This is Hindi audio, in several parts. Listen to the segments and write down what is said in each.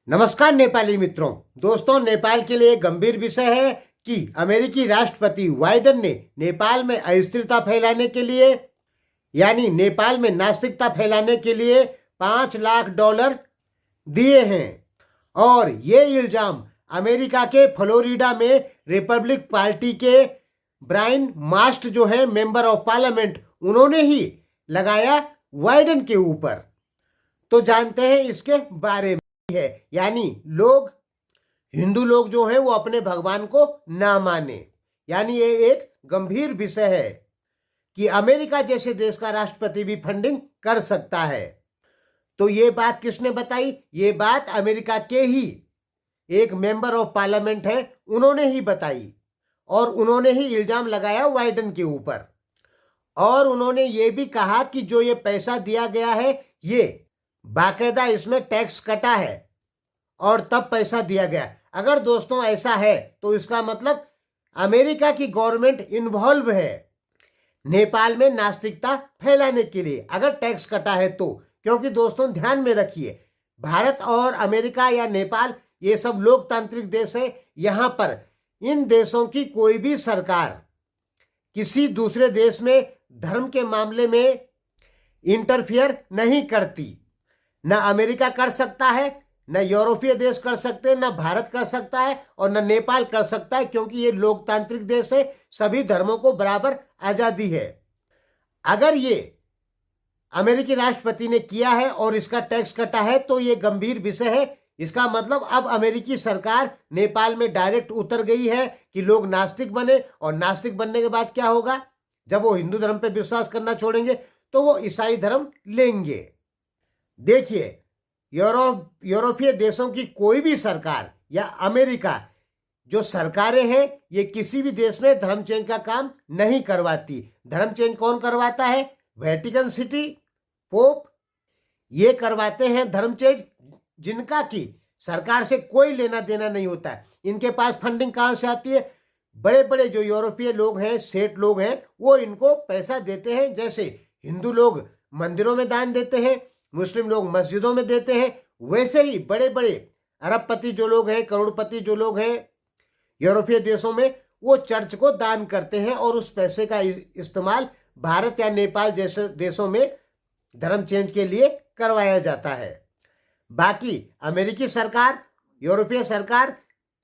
नमस्कार नेपाली मित्रों। दोस्तों, नेपाल के लिए गंभीर विषय है कि अमेरिकी राष्ट्रपति बाइडेन ने नेपाल में अस्थिरता फैलाने के लिए यानी नेपाल में नास्तिकता फैलाने के लिए $5 लाख दिए हैं। और ये इल्जाम अमेरिका के फ्लोरिडा में रिपब्लिक पार्टी के ब्रायन मास्ट जो है मेंबर ऑफ पार्लियामेंट, उन्होंने ही लगाया बाइडेन के ऊपर। तो जानते हैं इसके बारे में है। यानी हिंदू लोग जो है वो अपने भगवान को ना माने। यानी ये एक गंभीर विषय है कि अमेरिका जैसे देश का राष्ट्रपति भी फंडिंग कर सकता है। तो ये बात किसने बताई? ये बात अमेरिका के ही एक मेंबर ऑफ पार्लियामेंट है, उन्होंने ही बताई। और उन्होंने ही इल्जाम लगाया बाइडेन के ऊपर। और उन्होंने ये भी कहा कि जो ये पैसा दिया गया है, ये बाकायदा इसमें टैक्स कटा है और तब पैसा दिया गया। अगर दोस्तों ऐसा है तो इसका मतलब अमेरिका की गवर्नमेंट इन्वॉल्व है नेपाल में नास्तिकता फैलाने के लिए, अगर टैक्स कटा है तो। क्योंकि दोस्तों ध्यान में रखिए, भारत और अमेरिका या नेपाल ये सब लोकतांत्रिक देश है। यहां पर इन देशों की कोई भी सरकार किसी दूसरे देश में धर्म के मामले में इंटरफियर नहीं करती। ना अमेरिका कर सकता है, न यूरोपीय देश कर सकते हैं, न भारत कर सकता है और न नेपाल कर सकता है, क्योंकि ये लोकतांत्रिक देश है, सभी धर्मों को बराबर आजादी है। अगर ये अमेरिकी राष्ट्रपति ने किया है और इसका टैक्स कटा है तो ये गंभीर विषय है। इसका मतलब अब अमेरिकी सरकार नेपाल में डायरेक्ट उतर गई है कि लोग नास्तिक बने। और नास्तिक बनने के बाद क्या होगा? जब वो हिंदू धर्म पे विश्वास करना छोड़ेंगे तो वो ईसाई धर्म लेंगे। देखिए, यूरोपीय देशों की कोई भी सरकार या अमेरिका जो सरकारें हैं, ये किसी भी देश में धर्म चेंज का काम नहीं करवाती। धर्म चेंज कौन करवाता है? वेटिकन सिटी, पोप, ये करवाते हैं धर्म चेंज, जिनका की सरकार से कोई लेना देना नहीं होता है। इनके पास फंडिंग कहां से आती है? बड़े बड़े जो यूरोपीय लोग हैं, सेठ लोग हैं, वो इनको पैसा देते हैं। जैसे हिंदू लोग मंदिरों में दान देते हैं, मुस्लिम लोग मस्जिदों में देते हैं, वैसे ही बड़े बड़े अरबपति जो लोग हैं, करोड़पति जो लोग हैं यूरोपीय देशों में, वो चर्च को दान करते हैं और उस पैसे का इस्तेमाल भारत या नेपाल जैसे देशों में धर्म चेंज के लिए करवाया जाता है। बाकी अमेरिकी सरकार, यूरोपीय सरकार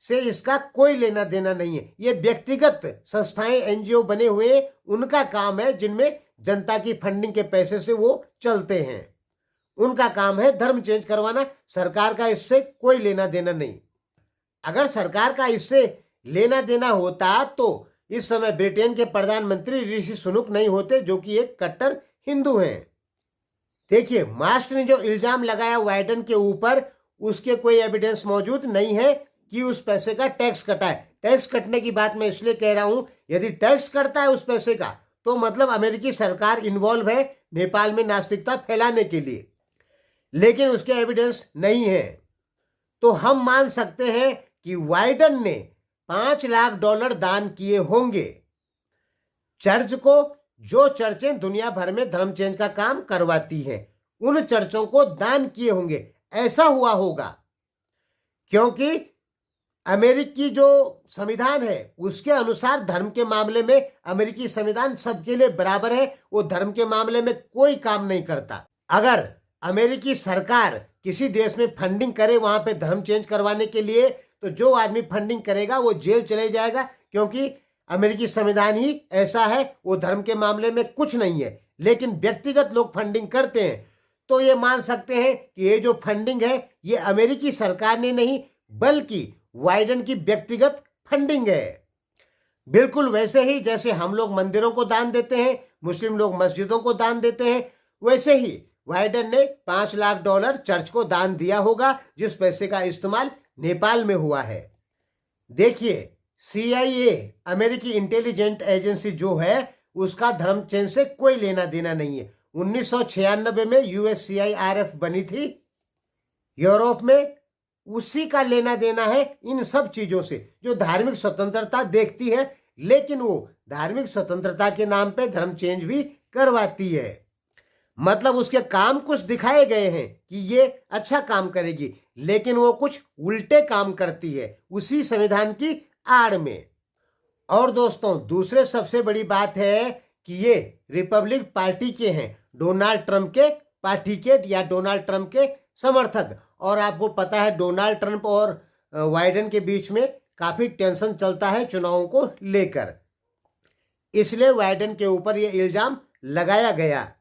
से इसका कोई लेना देना नहीं है। ये व्यक्तिगत संस्थाएं, एनजीओ बने हुए, उनका काम है, जिनमें जनता की फंडिंग के पैसे से वो चलते हैं। उनका काम है धर्म चेंज करवाना। सरकार का इससे कोई लेना देना नहीं। अगर सरकार का इससे लेना देना होता तो इस समय ब्रिटेन के प्रधानमंत्री ऋषि सुनक नहीं होते, जो कि एक कट्टर हिंदू हैं। देखिए, मास्ट ने जो इल्जाम लगाया बाइडेन के ऊपर, उसके कोई एविडेंस मौजूद नहीं है कि उस पैसे का टैक्स कटा है। टैक्स कटने की बात मैं इसलिए कह रहा हूं, यदि टैक्स कटता है उस पैसे का तो मतलब अमेरिकी सरकार इन्वॉल्व है नेपाल में नास्तिकता फैलाने के लिए, लेकिन उसके एविडेंस नहीं है। तो हम मान सकते हैं कि बाइडेन ने $5 लाख दान किए होंगे चर्च को। जो चर्चें दुनिया भर में धर्म चेंज का काम करवाती हैं, उन चर्चों को दान किए होंगे। ऐसा हुआ होगा क्योंकि अमेरिकी जो संविधान है उसके अनुसार धर्म के मामले में अमेरिकी संविधान सबके लिए बराबर है। वो धर्म के मामले में कोई काम नहीं करता। अगर अमेरिकी सरकार किसी देश में फंडिंग करे वहां पे धर्म चेंज करवाने के लिए, तो जो आदमी फंडिंग करेगा वो जेल चले जाएगा, क्योंकि अमेरिकी संविधान ही ऐसा है। वो धर्म के मामले में कुछ नहीं है। लेकिन व्यक्तिगत लोग फंडिंग करते हैं तो ये मान सकते हैं कि ये जो फंडिंग है ये अमेरिकी सरकार ने नहीं, बल्कि बाइडेन की व्यक्तिगत फंडिंग है। बिल्कुल वैसे ही जैसे हम लोग मंदिरों को दान देते हैं, मुस्लिम लोग मस्जिदों को दान देते हैं, वैसे ही बाइडेन ने $5 लाख चर्च को दान दिया होगा, जिस पैसे का इस्तेमाल नेपाल में हुआ है। देखिए, CIA अमेरिकी इंटेलिजेंट एजेंसी जो है, उसका धर्म चेंज से कोई लेना देना नहीं है। 1996 में USCIRF बनी थी यूरोप में, उसी का लेना देना है इन सब चीजों से जो धार्मिक स्वतंत्रता देखती है। लेकिन वो धार्मिक स्वतंत्रता के नाम पे धर्म चेंज भी करवाती है। मतलब उसके काम कुछ दिखाए गए हैं कि ये अच्छा काम करेगी, लेकिन वो कुछ उल्टे काम करती है उसी संविधान की आड़ में। और दोस्तों, दूसरे सबसे बड़ी बात है कि ये रिपब्लिक पार्टी के हैं, डोनाल्ड ट्रंप के पार्टी के या डोनाल्ड ट्रंप के समर्थक। और आपको पता है डोनाल्ड ट्रंप और बाइडेन के बीच में काफी टेंशन चलता है चुनावों को लेकर, इसलिए बाइडेन के ऊपर यह इल्जाम लगाया गया।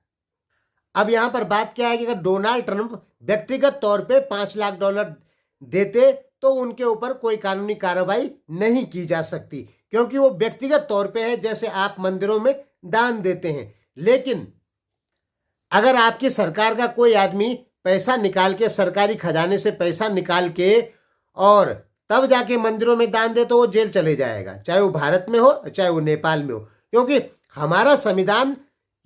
अब यहां पर बात क्या है कि अगर डोनाल्ड ट्रंप व्यक्तिगत तौर पे $5 लाख देते तो उनके ऊपर कोई कानूनी कार्रवाई नहीं की जा सकती, क्योंकि वो व्यक्तिगत तौर पे है, जैसे आप मंदिरों में दान देते हैं। लेकिन अगर आपकी सरकार का कोई आदमी पैसा निकाल के, सरकारी खजाने से पैसा निकाल के और तब जाके मंदिरों में दान दे तो वो जेल चले जाएगा, चाहे वो भारत में हो चाहे वो नेपाल में हो। क्योंकि हमारा संविधान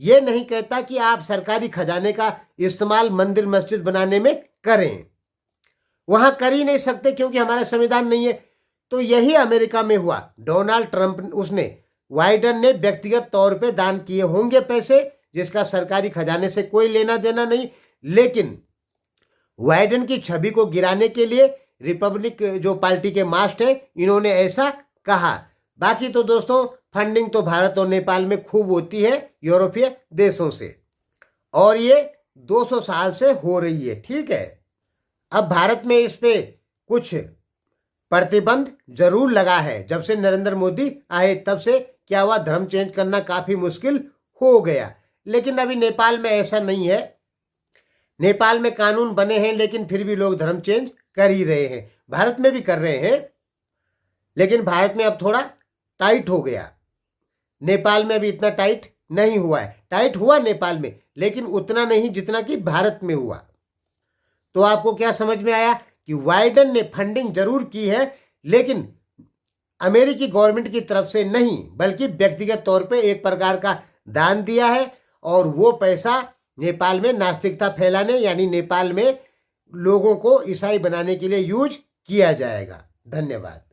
ये नहीं कहता कि आप सरकारी खजाने का इस्तेमाल मंदिर मस्जिद बनाने में करें, वहां कर ही नहीं सकते क्योंकि हमारा संविधान नहीं है। तो यही अमेरिका में हुआ। डोनाल्ड ट्रंप बाइडेन ने व्यक्तिगत तौर पे दान किए होंगे पैसे, जिसका सरकारी खजाने से कोई लेना देना नहीं, लेकिन बाइडेन की छवि को गिराने के लिए रिपब्लिक जो पार्टी के मास्ट है, इन्होंने ऐसा कहा। बाकी तो दोस्तों, फंडिंग तो भारत और नेपाल में खूब होती है यूरोपीय देशों से, और ये 200 साल से हो रही है। ठीक है, अब भारत में इस पे कुछ प्रतिबंध जरूर लगा है। जब से नरेंद्र मोदी आए तब से क्या हुआ, धर्म चेंज करना काफी मुश्किल हो गया। लेकिन अभी नेपाल में ऐसा नहीं है, नेपाल में कानून बने हैं लेकिन फिर भी लोग धर्म चेंज कर ही रहे हैं। भारत में भी कर रहे हैं, लेकिन भारत में अब थोड़ा टाइट हो गया, नेपाल में अभी इतना टाइट नहीं हुआ है। टाइट हुआ नेपाल में, लेकिन उतना नहीं जितना कि भारत में हुआ। तो आपको क्या समझ में आया कि बाइडेन ने फंडिंग जरूर की है, लेकिन अमेरिकी गवर्नमेंट की तरफ से नहीं, बल्कि व्यक्तिगत तौर पे एक प्रकार का दान दिया है, और वो पैसा नेपाल में नास्तिकता फैलाने, यानी नेपाल में लोगों को ईसाई बनाने के लिए यूज किया जाएगा। धन्यवाद।